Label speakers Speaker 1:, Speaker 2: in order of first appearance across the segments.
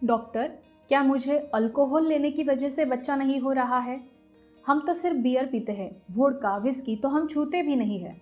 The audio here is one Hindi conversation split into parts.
Speaker 1: डॉक्टर, क्या मुझे अल्कोहल लेने की वजह से बच्चा नहीं हो रहा है? हम तो सिर्फ बियर पीते हैं, वोडका, विस्की तो हम छूते भी नहीं है।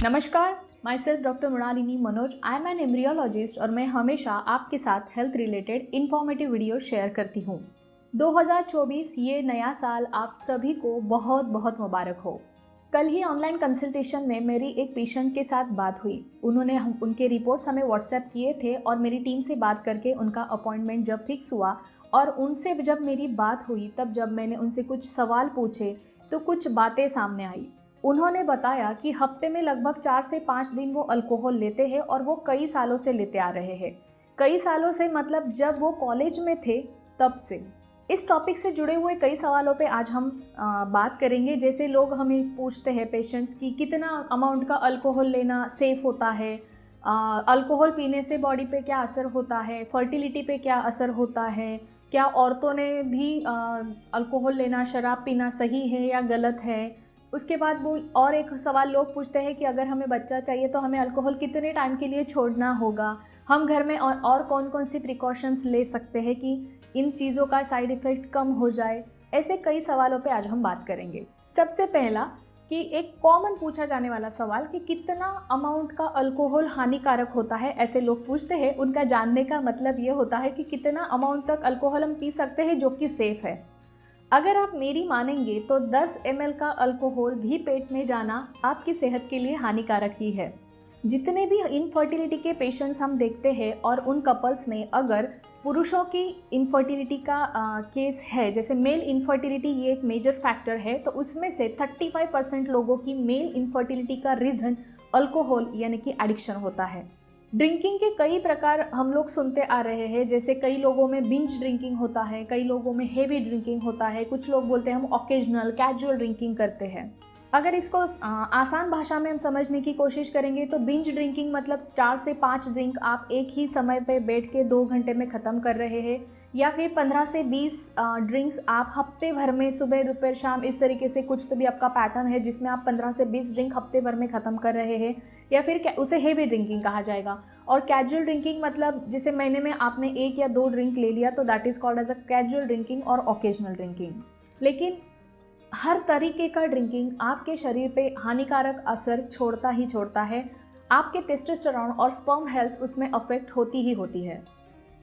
Speaker 1: नमस्कार, myself doctor Mrinalini Manoj. I am an embryologist और मैं हमेशा आपके साथ health related informative video share करती हूँ। 2024 ये नया साल आप सभी को बहुत बहुत मुबारक हो। कल ही ऑनलाइन कंसल्टेशन में मेरी एक पेशेंट के साथ बात हुई। उन्होंने उनके रिपोर्ट्स हमें व्हाट्सएप किए थे और मेरी टीम से बात करके उनका अपॉइंटमेंट जब फिक्स हुआ और उनसे जब मेरी बात हुई तब जब मैंने उनसे कुछ सवाल पूछे तो कुछ बातें सामने आई। उन्होंने बताया कि हफ्ते में लगभग 4 से 5 दिन वो अल्कोहल लेते हैं और वो कई सालों से लेते आ रहे हैं। कई सालों से मतलब जब वो कॉलेज में थे तब से। इस टॉपिक से जुड़े हुए कई सवालों पे आज हम बात करेंगे। जैसे लोग हमें पूछते हैं पेशेंट्स की कितना अमाउंट का अल्कोहल लेना सेफ़ होता है, अल्कोहल पीने से बॉडी पे क्या असर होता है, फर्टिलिटी पे क्या असर होता है, क्या औरतों ने भी अल्कोहल लेना, शराब पीना सही है या गलत है। उसके बाद वो और एक सवाल लोग पूछते हैं कि अगर हमें बच्चा चाहिए तो हमें अल्कोहल कितने टाइम के लिए छोड़ना होगा, हम घर में और कौन कौन सी प्रिकॉशंस ले सकते हैं कि इन चीज़ों का साइड इफ़ेक्ट कम हो जाए। ऐसे कई सवालों पे आज हम बात करेंगे। सबसे पहला कि एक कॉमन पूछा जाने वाला सवाल कि कितना अमाउंट का अल्कोहल हानिकारक होता है, ऐसे लोग पूछते हैं। उनका जानने का मतलब ये होता है कि कितना अमाउंट तक अल्कोहल हम पी सकते हैं जो कि सेफ़ है। अगर आप मेरी मानेंगे तो 10 ml का अल्कोहल भी पेट में जाना आपकी सेहत के लिए हानिकारक ही है। जितने भी इनफर्टिलिटी के पेशेंट्स हम देखते हैं और उन कपल्स में अगर पुरुषों की इनफर्टिलिटी का केस है, जैसे मेल इनफर्टिलिटी ये एक मेजर फैक्टर है, तो उसमें से 35% लोगों की मेल इनफर्टिलिटी का रीज़न अल्कोहल यानी कि एडिक्शन होता है। ड्रिंकिंग के कई प्रकार हम लोग सुनते आ रहे हैं। जैसे कई लोगों में बिंज ड्रिंकिंग होता है, कई लोगों में हेवी ड्रिंकिंग होता है, कुछ लोग बोलते हैं हम ओकेजनल कैजुअल ड्रिंकिंग करते हैं। अगर इसको आसान भाषा में हम समझने की कोशिश करेंगे तो बिंज ड्रिंकिंग मतलब 4 से 5 ड्रिंक आप एक ही समय पे बैठ के 2 घंटे में ख़त्म कर रहे हैं, या फिर 15 से 20 ड्रिंक्स आप हफ्ते भर में सुबह दोपहर शाम इस तरीके से कुछ तो भी आपका पैटर्न है जिसमें आप 15 से 20 ड्रिंक हफ्ते भर में ख़त्म कर रहे हैं, या फिर उसे हेवी ड्रिंकिंग कहा जाएगा। और कैजुअल ड्रिंकिंग मतलब जैसे महीने में आपने 1 या 2 ड्रिंक ले लिया तो that is called as a casual drinking और ओकेजनल ड्रिंकिंग। लेकिन हर तरीके का ड्रिंकिंग आपके शरीर पे हानिकारक असर छोड़ता ही छोड़ता है। आपके टेस्टोस्टेरोन और स्पर्म हेल्थ उसमें अफेक्ट होती ही होती है।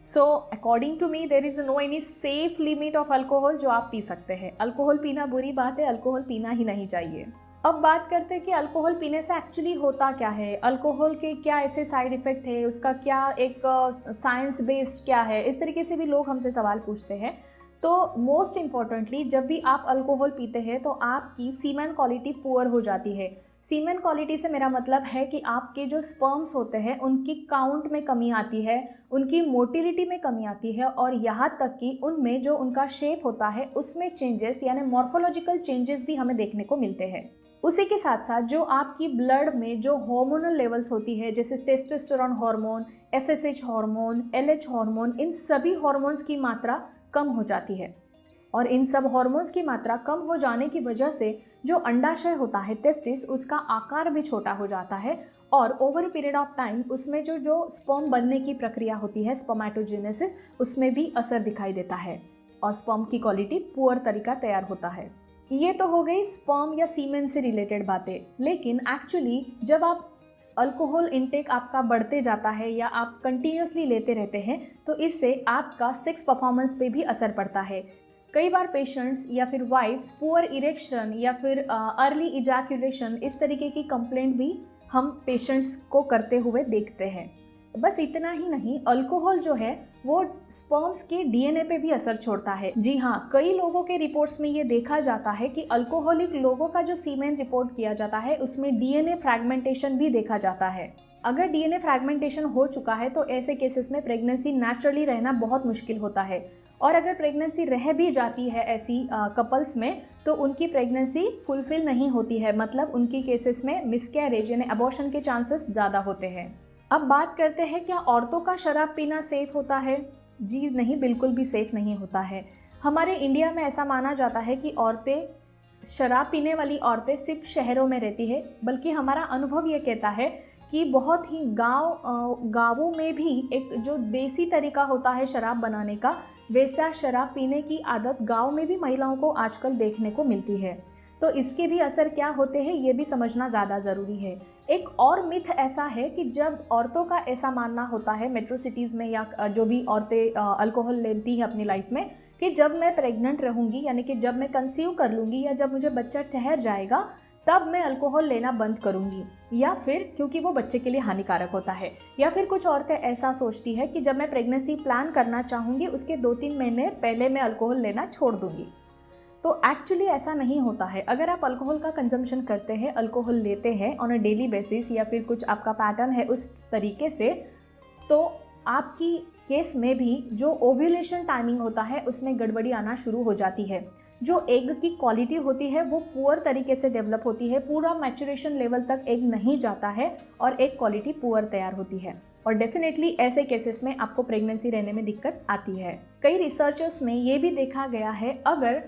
Speaker 1: So according to me there is no any safe limit of alcohol जो आप पी सकते हैं। अल्कोहल पीना बुरी बात है, अल्कोहल पीना ही नहीं चाहिए। अब बात करते हैं कि अल्कोहल पीने से एक्चुअली होता क्या है, अल्कोहल के क्या ऐसे साइड इफ़ेक्ट है, उसका क्या एक साइंस बेस्ड क्या है। इस तरीके से भी लोग हमसे सवाल पूछते हैं। तो मोस्ट इम्पॉर्टेंटली जब भी आप अल्कोहल पीते हैं तो आपकी सीमेन क्वालिटी पुअर हो जाती है। सीमेन क्वालिटी से मेरा मतलब है कि आपके जो स्पर्म्स होते हैं उनकी काउंट में कमी आती है, उनकी मोटिलिटी में कमी आती है, और यहाँ तक कि उनमें जो उनका शेप होता है उसमें चेंजेस यानी मॉर्फोलॉजिकल चेंजेस भी हमें देखने को मिलते हैं। उसी के साथ साथ जो आपकी ब्लड में जो हार्मोनल लेवल्स होती है, जैसे testosterone hormone, FSH hormone, LH hormone, इन सभी हार्मोन्स की मात्रा कम हो जाती है। और इन सब हार्मोन्स की मात्रा कम हो जाने की वजह से जो अंडाशय होता है टेस्टिस, उसका आकार भी छोटा हो जाता है, और ओवर पीरियड ऑफ टाइम उसमें जो स्पर्म बनने की प्रक्रिया होती है स्पर्मेटोजेनेसिस, उसमें भी असर दिखाई देता है और स्पर्म की क्वालिटी पुअर तरीका तैयार होता है। ये तो हो गई स्पर्म या सीमेन से रिलेटेड बातें। लेकिन एक्चुअली जब आप अल्कोहल इनटेक आपका बढ़ते जाता है या आप कंटिन्यूसली लेते रहते हैं तो इससे आपका सेक्स परफॉर्मेंस पे भी असर पड़ता है। कई बार पेशेंट्स या फिर वाइफ्स पुअर इरेक्शन या फिर अर्ली इजैक्यूलेशन इस तरीके की कंप्लेंट भी हम पेशेंट्स को करते हुए देखते हैं। बस इतना ही नहीं, अल्कोहल जो है वो स्पर्म्स के DNA पे भी असर छोड़ता है। जी हाँ, कई लोगों के रिपोर्ट्स में ये देखा जाता है कि अल्कोहलिक लोगों का जो सीमेन रिपोर्ट किया जाता है उसमें DNA फ्रैगमेंटेशन भी देखा जाता है। अगर DNA फ्रैगमेंटेशन हो चुका है तो ऐसे केसेस में प्रेगनेंसी नेचुरली रहना बहुत मुश्किल होता है, और अगर प्रेगनेंसी रह भी जाती है ऐसी कपल्स में तो उनकी प्रेगनेंसी फुलफिल नहीं होती है, मतलब उनकी केसेस में मिसकैरेज यानी अबॉर्शन के चांसेस ज़्यादा होते हैं। अब बात करते हैं क्या औरतों का शराब पीना सेफ़ होता है? जी नहीं, बिल्कुल भी सेफ़ नहीं होता है। हमारे इंडिया में ऐसा माना जाता है कि औरतें शराब पीने वाली औरतें सिर्फ शहरों में रहती है, बल्कि हमारा अनुभव ये कहता है कि बहुत ही गाँवों में भी एक जो देसी तरीका होता है शराब बनाने का, वैसा शराब पीने की आदत गाँव में भी महिलाओं को आजकल देखने को मिलती है। तो इसके भी असर क्या होते हैं ये भी समझना ज़्यादा ज़रूरी है। एक और मिथ ऐसा है कि जब औरतों का ऐसा मानना होता है मेट्रो सिटीज़ में या जो भी औरतें अल्कोहल लेती हैं अपनी लाइफ में, कि जब मैं प्रेग्नेंट रहूँगी, यानी कि जब मैं कंसीव कर लूँगी या जब मुझे बच्चा ठहर जाएगा तब मैं अल्कोहल लेना बंद करूँगी, या फिर क्योंकि वो बच्चे के लिए हानिकारक होता है, या फिर कुछ औरतें ऐसा सोचती है कि जब मैं प्रेगनेंसी प्लान करना चाहूँगी उसके 2-3 महीने पहले मैं अल्कोहल लेना छोड़ दूँगी। तो एक्चुअली ऐसा नहीं होता है। अगर आप अल्कोहल का कंजम्पशन करते हैं, अल्कोहल लेते हैं ऑन अ डेली बेसिस, या फिर कुछ आपका पैटर्न है उस तरीके से, तो आपकी केस में भी जो ओव्यूलेशन टाइमिंग होता है उसमें गड़बड़ी आना शुरू हो जाती है। जो एग की क्वालिटी होती है वो पुअर तरीके से डेवलप होती है, पूरा मैचुरेशन लेवल तक एग नहीं जाता है और एग क्वालिटी पुअर तैयार होती है, और डेफिनेटली ऐसे केसेस में आपको प्रेगनेंसी रहने में दिक्कत आती है। कई रिसर्चर्स में ये भी देखा गया है, अगर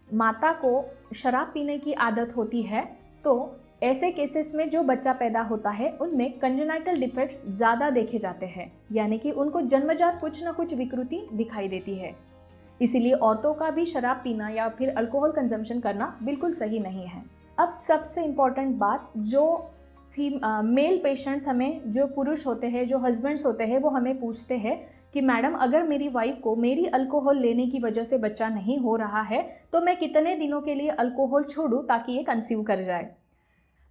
Speaker 1: माता को शराब पीने की आदत होती है तो ऐसे केसेस में जो बच्चा पैदा होता है उनमें कंजेनाइटल डिफेक्ट्स ज़्यादा देखे जाते हैं, यानी कि उनको जन्मजात कुछ ना कुछ विकृति दिखाई देती है। इसीलिए औरतों का भी शराब पीना या फिर अल्कोहल कंजम्पशन करना बिल्कुल सही नहीं है। अब सबसे इम्पॉर्टेंट बात, जो मेल पेशेंट्स हमें, जो पुरुष होते हैं, जो हस्बैंड्स होते हैं, वो हमें पूछते हैं कि मैडम अगर मेरी वाइफ को मेरी अल्कोहल लेने की वजह से बच्चा नहीं हो रहा है तो मैं कितने दिनों के लिए अल्कोहल छोड़ूं ताकि ये कंसीव कर जाए।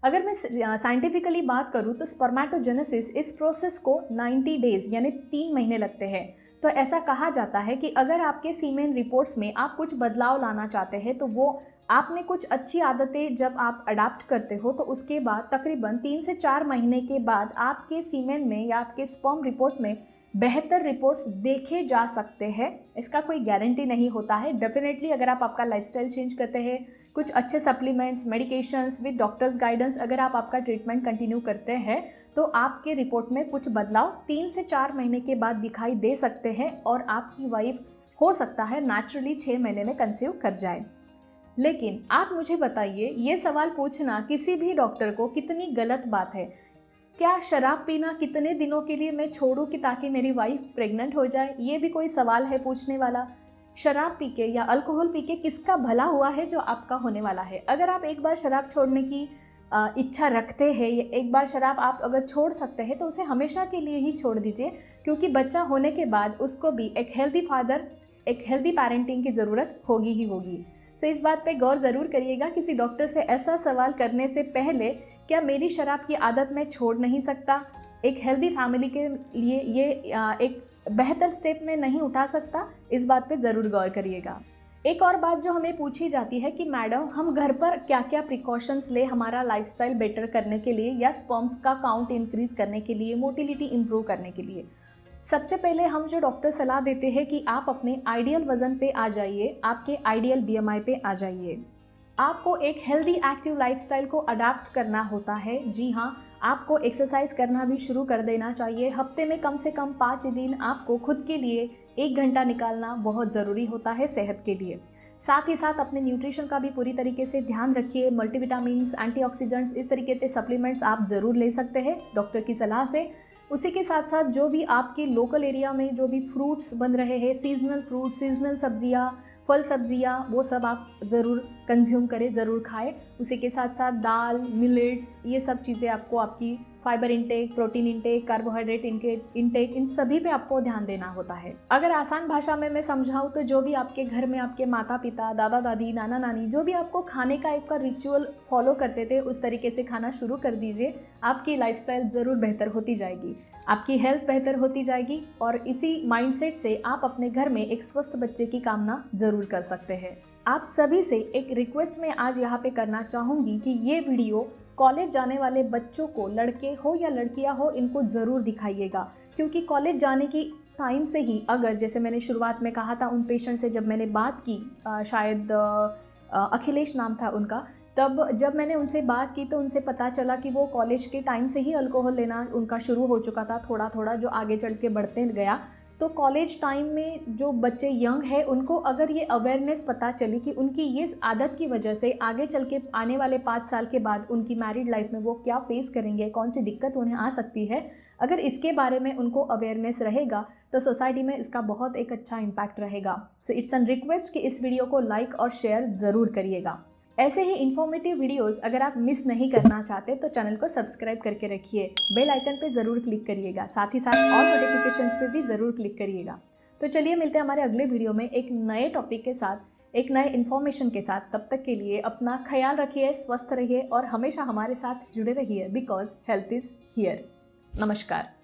Speaker 1: अगर मैं साइंटिफिकली बात करूं तो स्पर्मेटोजेनेसिस इस प्रोसेस को 90 डेज यानी 3 महीने लगते हैं। तो ऐसा कहा जाता है कि अगर आपके सीमेन रिपोर्ट्स में आप कुछ बदलाव लाना चाहते हैं तो वो आपने कुछ अच्छी आदतें जब आप अडाप्ट करते हो तो उसके बाद तकरीबन 3 से 4 महीने के बाद आपके सीमेन में या आपके स्पर्म रिपोर्ट में बेहतर रिपोर्ट्स देखे जा सकते हैं। इसका कोई गारंटी नहीं होता है। डेफिनेटली अगर आप आपका लाइफस्टाइल चेंज करते हैं, कुछ अच्छे supplements, medications with doctors guidance, अगर आप आपका ट्रीटमेंट कंटिन्यू करते हैं तो आपके रिपोर्ट में कुछ बदलाव 3 से 4 महीने के बाद दिखाई दे सकते हैं और आपकी वाइफ हो सकता है नेचुरली 6 महीने में कंसीव कर जाए। लेकिन आप मुझे बताइए, ये सवाल पूछना किसी भी डॉक्टर को कितनी गलत बात है? क्या शराब पीना कितने दिनों के लिए मैं छोड़ूं कि ताकि मेरी वाइफ प्रेग्नेंट हो जाए, ये भी कोई सवाल है पूछने वाला? शराब पी के या अल्कोहल पी के किसका भला हुआ है जो आपका होने वाला है? अगर आप एक बार शराब छोड़ने की इच्छा रखते हैं, या एक बार शराब आप अगर छोड़ सकते हैं तो उसे हमेशा के लिए ही छोड़ दीजिए, क्योंकि बच्चा होने के बाद उसको भी एक हेल्दी फादर, एक हेल्दी पेरेंटिंग की ज़रूरत होगी ही होगी। सो इस बात पे गौर ज़रूर करिएगा किसी डॉक्टर से ऐसा सवाल करने से पहले, क्या मेरी शराब की आदत मैं छोड़ नहीं सकता? एक हेल्दी फैमिली के लिए ये एक बेहतर स्टेप में नहीं उठा सकता? इस बात पे ज़रूर गौर करिएगा। एक और बात जो हमें पूछी जाती है कि मैडम हम घर पर क्या क्या प्रिकॉशंस ले हमारा लाइफस्टाइल बेटर करने के लिए, या स्पर्म्स का काउंट इंक्रीज करने के लिए, मोटिलिटी इंप्रूव करने के लिए। सबसे पहले हम जो डॉक्टर सलाह देते हैं कि आप अपने आइडियल वज़न पे आ जाइए, आपके आइडियल BMI पे आ जाइए। आपको एक हेल्दी एक्टिव लाइफस्टाइल को अडाप्ट करना होता है। जी हाँ, आपको एक्सरसाइज करना भी शुरू कर देना चाहिए। हफ्ते में कम से कम 5 दिन आपको खुद के लिए 1 घंटा निकालना बहुत ज़रूरी होता है सेहत के लिए। साथ ही साथ अपने न्यूट्रिशन का भी पूरी तरीके से ध्यान रखिए। मल्टीविटामिन्स, एंटीऑक्सीडेंट्स, इस तरीके के सप्लीमेंट्स आप ज़रूर ले सकते हैं डॉक्टर की सलाह से। उसी के साथ साथ जो भी आपके लोकल एरिया में जो भी फ्रूट्स बन रहे हैं, सीजनल फ्रूट, सीजनल सब्जियां, फल सब्जियां, वो सब आप ज़रूर कंज्यूम करें, ज़रूर खाएं। उसी के साथ साथ दाल, मिलेट्स, ये सब चीज़ें आपको आपकी fibre intake, protein intake, carbohydrate intake, इन सभी पे आपको ध्यान देना होता है। अगर आसान भाषा में मैं समझाऊँ तो जो भी आपके घर में आपके माता पिता, दादा दादी, नाना नानी जो भी आपको खाने का आपका रिचुअल फॉलो करते थे, उस तरीके से खाना शुरू कर दीजिए। आपकी लाइफस्टाइल ज़रूर बेहतर होती जाएगी, आपकी हेल्थ बेहतर होती जाएगी, और इसी माइंडसेट से आप अपने घर में एक स्वस्थ बच्चे की कामना ज़रूर कर सकते हैं। आप सभी से एक रिक्वेस्ट मैं आज यहाँ पे करना चाहूँगी कि ये वीडियो कॉलेज जाने वाले बच्चों को, लड़के हो या लड़कियाँ हो, इनको ज़रूर दिखाइएगा, क्योंकि कॉलेज जाने की टाइम से ही, अगर जैसे मैंने शुरुआत में कहा था, उन पेशेंट से जब मैंने बात की, शायद अखिलेश नाम था उनका, तब जब मैंने उनसे बात की तो उनसे पता चला कि वो कॉलेज के टाइम से ही अल्कोहल लेना उनका शुरू हो चुका था, थोड़ा थोड़ा जो आगे चल के बढ़ते गया। तो कॉलेज टाइम में जो बच्चे यंग है उनको अगर ये अवेयरनेस पता चली कि उनकी ये आदत की वजह से आगे चल के आने वाले 5 साल के बाद उनकी मैरिड लाइफ में वो क्या फेस करेंगे, कौन सी दिक्कत उन्हें आ सकती है, अगर इसके बारे में उनको अवेयरनेस रहेगा तो सोसाइटी में इसका बहुत एक अच्छा इम्पैक्ट रहेगा। सो इट्स एन रिक्वेस्ट कि इस वीडियो को लाइक और शेयर ज़रूर करिएगा। ऐसे ही इन्फॉर्मेटिव वीडियोस अगर आप मिस नहीं करना चाहते तो चैनल को सब्सक्राइब करके रखिए, बेल आइकन पे ज़रूर क्लिक करिएगा, साथ ही साथ ऑल नोटिफिकेशंस पे भी ज़रूर क्लिक करिएगा। तो चलिए मिलते हैं हमारे अगले वीडियो में एक नए टॉपिक के साथ, एक नए इन्फॉर्मेशन के साथ। तब तक के लिए अपना ख्याल रखिए, स्वस्थ रहिए और हमेशा हमारे साथ जुड़े रहिए, बिकॉज हेल्थ इज़ हियर। नमस्कार।